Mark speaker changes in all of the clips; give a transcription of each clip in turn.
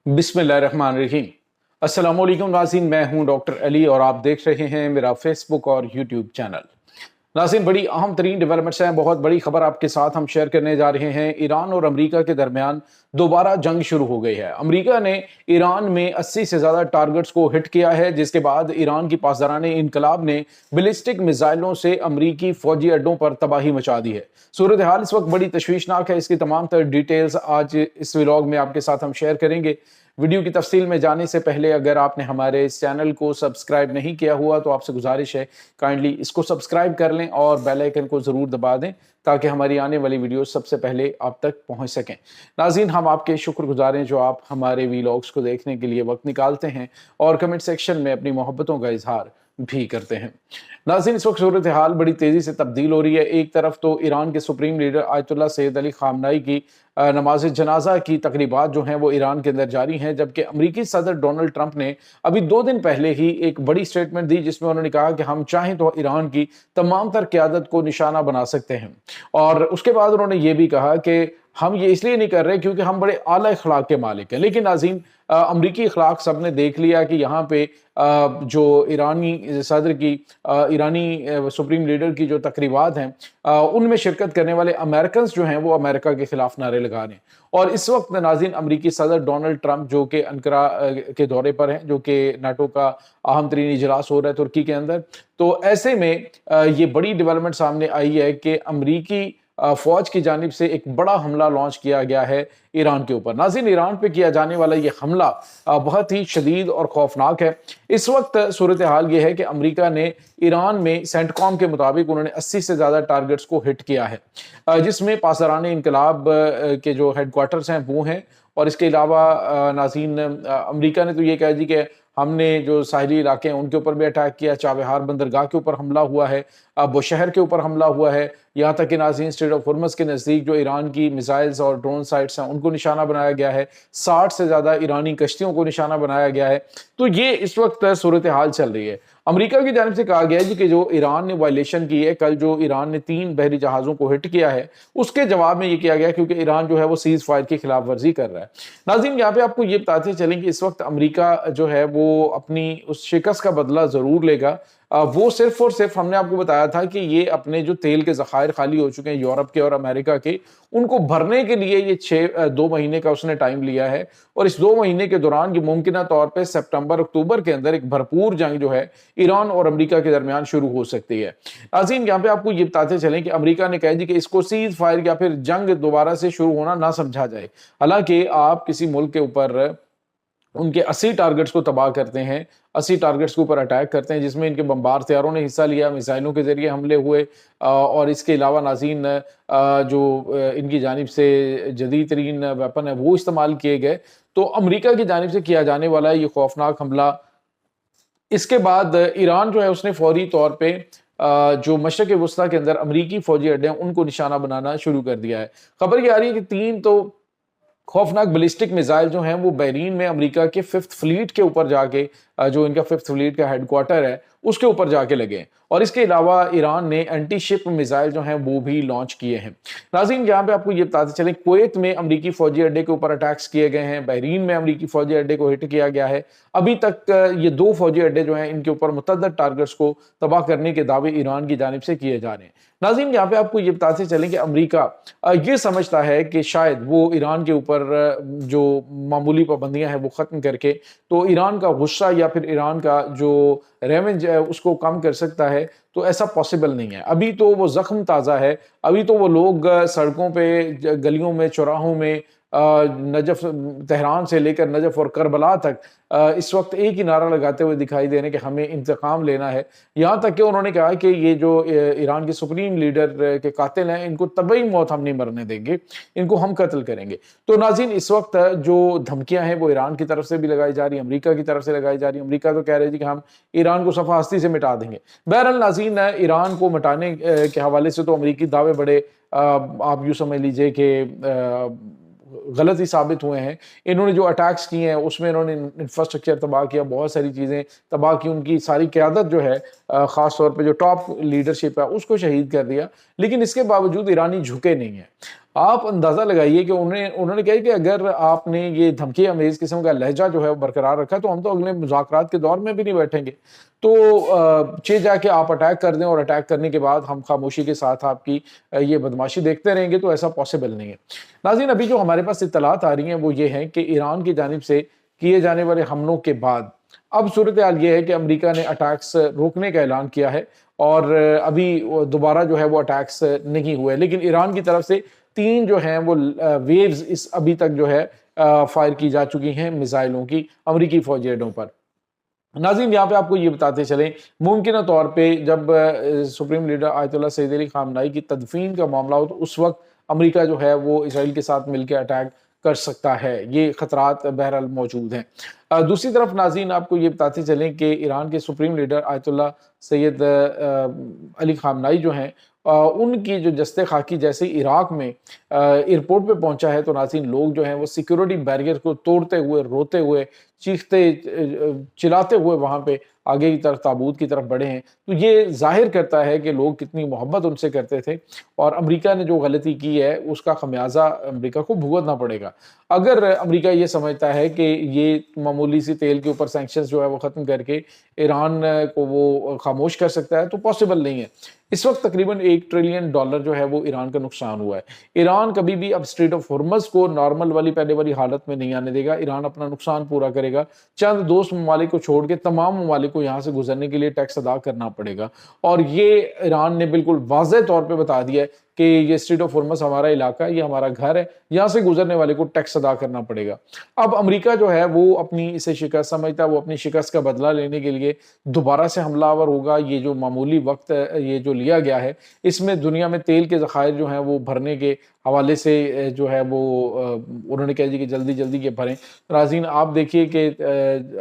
Speaker 1: बिस्मिल्लाहिर्रहमानिर्रहीम। अस्सलाम वालेकुम नाज़रीन, मैं हूं डॉक्टर अली और आप देख रहे हैं मेरा फेसबुक और यूट्यूब चैनल। नाज़रीन, बड़ी अहम तरीन डेवलपमेंट्स हैं, बहुत बड़ी खबर आपके साथ हम शेयर करने जा रहे हैं। ईरान और अमेरिका के दरमियान दोबारा जंग शुरू हो गई है। अमेरिका ने ईरान में 80 से ज़्यादा टारगेट्स को हिट किया है, जिसके बाद ईरान की पासदाराने इनकलाब ने बैलिस्टिक मिसाइलों से अमरीकी फौजी अड्डों पर तबाही मचा दी है। सूरत हाल इस वक्त बड़ी तशवीशनाक है। इसकी तमाम तर डिटेल्स आज इस व्लॉग में आपके साथ हम शेयर करेंगे। वीडियो की तफसील में जाने से पहले अगर आपने हमारे इस चैनल को सब्सक्राइब नहीं किया हुआ तो आपसे गुजारिश है काइंडली इसको सब्सक्राइब कर लें और बेल आइकन को ज़रूर दबा दें ताकि हमारी आने वाली वीडियो सबसे पहले आप तक पहुंच सकें। नाज़रीन, हम आपके शुक्रगुजार हैं जो आप हमारे वीलॉग्स को देखने के लिए वक्त निकालते हैं और कमेंट सेक्शन में अपनी मोहब्बतों का इजहार भी करते हैं। नाज़रीन, इस वक्त सूरत हाल बड़ी तेज़ी से तब्दील हो रही है। एक तरफ तो ईरान के supreme leader Ayatollah Syed Ali खामनाई की नमाज जनाजा की तकरीबात जो हैं वो ईरान के अंदर जारी हैं, जबकि अमरीकी सदर डोनाल्ड ट्रंप ने अभी 2 दिन पहले ही एक बड़ी स्टेटमेंट दी जिसमें उन्होंने कहा कि हम चाहें तो ईरान की तमाम तर क़यादत को निशाना बना सकते हैं। और उसके बाद उन्होंने ये भी कहा कि हम ये इसलिए नहीं कर रहे क्योंकि हम बड़े आला अखलाक के मालिक हैं। लेकिन नाज़रीन, अमरीकी अखलाक सब ने देख लिया कि यहाँ पे जो ईरानी सदर की ईरानी सुप्रीम लीडर की जो तकरीबात हैं उनमें शिरकत करने वाले अमेरिकन जो हैं वो अमेरिका के खिलाफ नारे लगा रहे हैं। और इस वक्त नाज़रीन, अमरीकी सदर डोनाल्ड ट्रंप जो कि अंकारा के दौरे पर हैं, जो कि नाटो का अहम तरीन इजलास हो रहा है तुर्की के अंदर, तो ऐसे में ये बड़ी डेवलपमेंट सामने आई है कि अमरीकी फौज की जानिब से एक बड़ा हमला लॉन्च किया गया है ईरान के ऊपर। नाज़रीन, ईरान पे किया जाने वाला ये हमला बहुत ही शदीद और खौफनाक है। इस वक्त सूरत हाल ये है कि अमेरिका ने ईरान में सेंटकॉम के मुताबिक उन्होंने 80 से ज़्यादा टारगेट्स को हिट किया है, जिसमें पासदाराने इनकलाब के जो हेडक्वार्टर्स हैं वो हैं। और इसके अलावा नाज़रीन, अमेरिका ने तो ये कहा जी कि हमने जो साहिली इलाके हैं उनके ऊपर भी अटैक किया, चाबहार बंदरगाह के ऊपर हमला हुआ है, बुशहर के ऊपर हमला हुआ है, यहाँ तक कि नाज़रीन स्ट्रेट ऑफ हॉर्मज़ के नज़दीक जो ईरान की मिसाइल्स और ड्रोन साइट्स हैं उनको निशाना बनाया गया है। 60 से ज़्यादा ईरानी कश्तियों को निशाना बनाया गया है। तो ये इस वक्त सूरत हाल चल रही है। अमेरिका की जानिब से कहा गया है कि जो ईरान ने वायलेशन की है, कल जो ईरान ने 3 बहरी जहाज़ों को हिट किया है उसके जवाब में ये किया गया क्योंकि ईरान जो है वो सीज़ फायर की खिलाफ वर्जी कर रहा है। नाज़रीन, यहाँ पे आपको ये बताते चलें कि इस वक्त अमेरिका जो है वो अपनी उस शिकस्त का बदला ज़रूर लेगा। वो सिर्फ और सिर्फ हमने आपको बताया था कि ये अपने जो तेल के ज़खायर खाली हो चुके हैं यूरोप के और अमेरिका के, उनको भरने के लिए ये 2 महीने का उसने टाइम लिया है। और इस 2 महीने के दौरान ये मुमकिन तौर पे सितंबर अक्टूबर के अंदर एक भरपूर जंग जो है ईरान और अमेरिका के दरमियान शुरू हो सकती है। नाज़रीन, यहाँ पे आपको ये बताते चलें कि अमेरिका ने कहा जी कि इसको सीज फायर या फिर जंग दोबारा से शुरू होना ना समझा जाए। हालांकि आप किसी मुल्क के ऊपर उनके 80 टारगेट्स को तबाह करते हैं, 80 टारगेट्स के ऊपर अटैक करते हैं, जिसमें इनके बमबार तैयारों ने हिस्सा लिया, मिसाइलों के जरिए हमले हुए। और इसके अलावा नाज़रीन, जो इनकी जानिब से जदीद तरीन वेपन है वो इस्तेमाल किए गए। तो अमेरिका की जानिब से किया जाने वाला ये खौफनाक हमला, इसके बाद ईरान जो है उसने फौरी तौर पर जो मशरक़ वस्ता के अंदर अमरीकी फौजी अड्डे हैं उनको निशाना बनाना शुरू कर दिया है। खबर ये आ रही है कि 3 तो खौफनाक बैलिस्टिक मिसाइल जो हैं वो बहरीन में अमेरिका के 5th फ्लीट के ऊपर जाके, जो इनका 5th फ्लीट का हेडक्वार्टर है उसके ऊपर जाके लगे। और इसके अलावा ईरान ने एंटी शिप मिसाइल जो हैं वो भी लॉन्च किए हैं। नाज़रीन, यहाँ पे आपको ये बताते चलें, कुवैत में अमरीकी फौजी अड्डे के ऊपर अटैक्स किए गए हैं, बहरीन में अमरीकी फौजी अड्डे को हिट किया गया है। अभी तक ये 2 फौजी अड्डे जो हैं इनके ऊपर मुतअद्दिद टारगेट्स को तबाह करने के दावे ईरान की जानिब से किए जा रहे हैं। नाज़रीन, यहाँ पे आपको ये बताते चलें कि अमरीका ये समझता है कि शायद वो ईरान के ऊपर जो मामूली पाबंदियां हैं वो ख़त्म करके तो ईरान का गुस्सा या फिर ईरान का जो रेवेंज है उसको कम कर सकता है। तो ऐसा पॉसिबल नहीं है। अभी तो वो जख्म ताज़ा है, अभी तो वो लोग सड़कों पे, गलियों में, चौराहों में, नजफ, तेहरान से लेकर नजफ और करबला तक इस वक्त एक ही नारा लगाते हुए दिखाई दे रहे हैं कि हमें इंतकाम लेना है। यहाँ तक कि उन्होंने कहा कि ये जो ईरान के सुप्रीम लीडर के कातिल हैं इनको तबई मौत हम नहीं मरने देंगे, इनको हम कत्ल करेंगे। तो नाज़रीन, इस वक्त जो धमकियां हैं वो ईरान की तरफ से भी लगाई जा रही है, अमेरिका की तरफ से लगाई जा रही है। अमेरिका तो कह रही थी कि हम ईरान को सफ़ा हस्ती से मिटा देंगे। बहरहाल नाज़रीन, ईरान को मिटाने के हवाले से तो अमरीकी दावे बड़े, आप यूँ समझ लीजिए कि गलत ही साबित हुए हैं। इन्होंने जो अटैक्स किए हैं उसमें इन्होंने इंफ्रास्ट्रक्चर तबाह किया, बहुत सारी चीज़ें तबाह की, उनकी सारी क़यादत जो है ख़ास तौर पे जो टॉप लीडरशिप है उसको शहीद कर दिया। लेकिन इसके बावजूद ईरानी झुके नहीं हैं। آپ اندازہ لگائیے کہ انہوں نے کہا کہ اگر آپ نے یہ دھمکی امیز قسم کا لہجہ جو ہے وہ برقرار رکھا تو ہم تو اگلے مذاکرات کے دور میں بھی نہیں بیٹھیں گے. تو جا کے آپ اٹیک کر دیں اور اٹیک کرنے کے بعد ہم خاموشی کے ساتھ آپ کی یہ بدماشی دیکھتے رہیں گے تو ایسا پاسبل نہیں ہے. ناظرین ابھی جو ہمارے پاس اطلاعات آ رہی ہیں وہ یہ ہیں کہ ایران کی جانب سے کیے جانے والے حملوں کے بعد اب صورتحال یہ ہے کہ امریکہ نے اٹیکس روکنے کا اعلان کیا ہے اور ابھی دوبارہ جو ہے وہ اٹیکس نہیں ہوئے, لیکن ایران کی طرف سے 3 جو ہیں وہ ویوز اس ابھی تک جو ہے فائر کی جا چکی ہیں میزائلوں کی امریکی فوجی اڈوں پر. ناظرین یہاں پہ آپ کو یہ بتاتے چلیں ممکنہ طور پہ جب سپریم لیڈر آیت اللہ سید علی خامنہئی کی تدفین کا معاملہ ہو تو اس وقت امریکہ جو ہے وہ اسرائیل کے ساتھ مل کے اٹیک کر سکتا ہے, یہ خطرات بہرحال موجود ہیں. دوسری طرف ناظرین آپ کو یہ بتاتے چلیں کہ ایران کے سپریم لیڈر آیت اللہ سید علی خامنہئی جو ہیں ان کی جو جستے خاکی جیسے عراق میں ایئرپورٹ پہ پہنچا ہے تو ناظرین لوگ جو ہیں وہ سیکیورٹی بیریئر کو توڑتے ہوئے روتے ہوئے چیختے چلاتے ہوئے وہاں پہ آگے کی طرف تابوت کی طرف بڑھے ہیں. تو یہ ظاہر کرتا ہے کہ لوگ کتنی محبت ان سے کرتے تھے اور امریکہ نے جو غلطی کی ہے اس کا خمیازہ امریکہ کو بھگتنا پڑے گا. اگر امریکہ یہ سمجھتا ہے کہ یہ معمولی سی تیل کے اوپر سینکشنز جو ہے وہ ختم کر کے ایران کو وہ خاموش کر سکتا ہے تو پاسبل نہیں ہے. اس وقت تقریباً $1 ٹریلین جو ہے وہ ایران کا نقصان ہوا ہے. ایران کبھی بھی اب اسٹریٹ آف ہرمز کو نارمل والی پہلے والی حالت میں نہیں آنے دے گا. ایران اپنا نقصان پورا کرے گا. چند دوست ممالک کو چھوڑ کے تمام ممالک کو یہاں سے گزرنے کے لیے ٹیکس ادا کرنا پڑے گا, اور یہ ایران نے بالکل واضح طور پہ بتا دیا ہے کہ یہ اسٹریٹ آف ہرمز ہمارا علاقہ ہے, یہ ہمارا گھر ہے, یہاں سے گزرنے والے کو ٹیکس ادا کرنا پڑے گا. اب امریکہ جو ہے وہ اپنی اسے شکست سمجھتا ہے, وہ اپنی شکست کا بدلہ لینے کے لیے دوبارہ سے حملہ آور ہوگا. یہ جو معمولی وقت یہ جو لیا گیا ہے اس میں دنیا میں تیل کے ذخائر جو ہیں وہ بھرنے کے حوالے سے جو ہے وہ انہوں نے کہا جی کہ جلدی جلدی یہ بھریں. ناظرین آپ دیکھیے کہ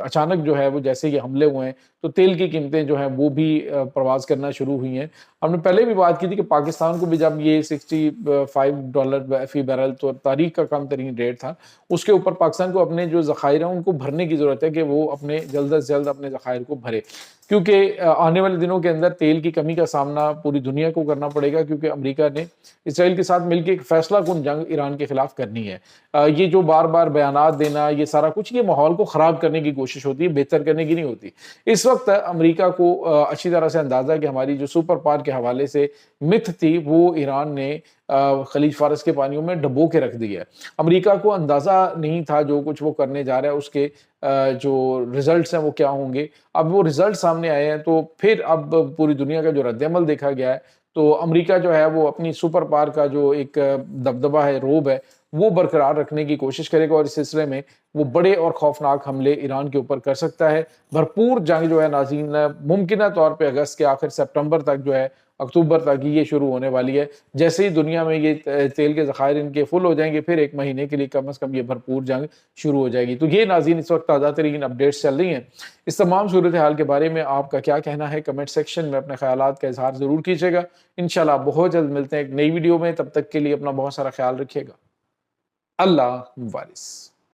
Speaker 1: اچانک جو ہے وہ جیسے یہ حملے ہوئے ہیں تو تیل کی قیمتیں جو ہیں وہ بھی پرواز کرنا شروع ہوئی ہیں. ہم نے پہلے بھی بات کی تھی کہ پاکستان کو بھی جب یہ $65 فی بیرل تو تاریخ کا کم ترین ریٹ تھا, اس کے اوپر پاکستان کو اپنے جو ذخائر ہیں ان کو بھرنے کی ضرورت ہے کہ وہ اپنے جلد از جلد اپنے ذخائر کو بھرے, کیونکہ آنے والے دنوں کے اندر تیل کی کمی کا سامنا پوری دنیا کو کرنا پڑے گا, کیونکہ امریکہ نے اسرائیل کے ساتھ مل کے ایک فیصلہ کن جنگ ایران کے خلاف کرنی ہے. یہ جو بار بار بیانات دینا یہ سارا کچھ یہ ماحول کو خراب کرنے کی کوشش ہوتی ہے, بہتر کرنے کی نہیں ہوتی. اس وقت امریکہ کو اچھی طرح سے اندازہ ہے کہ ہماری جو سپر پاور کے حوالے سے متھ تھی وہ ایران نے خلیج فارس کے پانیوں میں ڈبو کے رکھ دی ہے. امریکہ کو اندازہ نہیں تھا جو کچھ وہ کرنے جا رہا ہے اس کے جو ریزلٹس ہیں وہ کیا ہوں گے. اب وہ ریزلٹ سامنے آئے ہیں تو پھر اب پوری دنیا کا جو رد عمل دیکھا گیا ہے تو امریکہ جو ہے وہ اپنی سپر پاور کا جو ایک دبدبہ ہے, روب ہے, وہ برقرار رکھنے کی کوشش کرے گا اور اس سلسلے میں وہ بڑے اور خوفناک حملے ایران کے اوپر کر سکتا ہے. بھرپور جنگ جو ہے ناظرین ممکنہ طور پہ اگست کے آخر سپٹمبر تک جو ہے اکتوبر تک یہ شروع ہونے والی ہے. جیسے ہی دنیا میں یہ تیل کے ذخائر ان کے فل ہو جائیں گے پھر 1 مہینے کے لیے کم از کم یہ بھرپور جنگ شروع ہو جائے گی. تو یہ ناظرین اس وقت تازہ ترین اپڈیٹس چل رہی ہیں. اس تمام صورتحال کے بارے میں آپ کا کیا کہنا ہے کمنٹ سیکشن میں اپنے خیالات کا اظہار ضرور کیجیے گا. انشاءاللہ بہت جلد ملتے ہیں ایک نئی ویڈیو میں, تب تک کے لیے اپنا بہت سارا خیال رکھیے گا. اللہ وارث.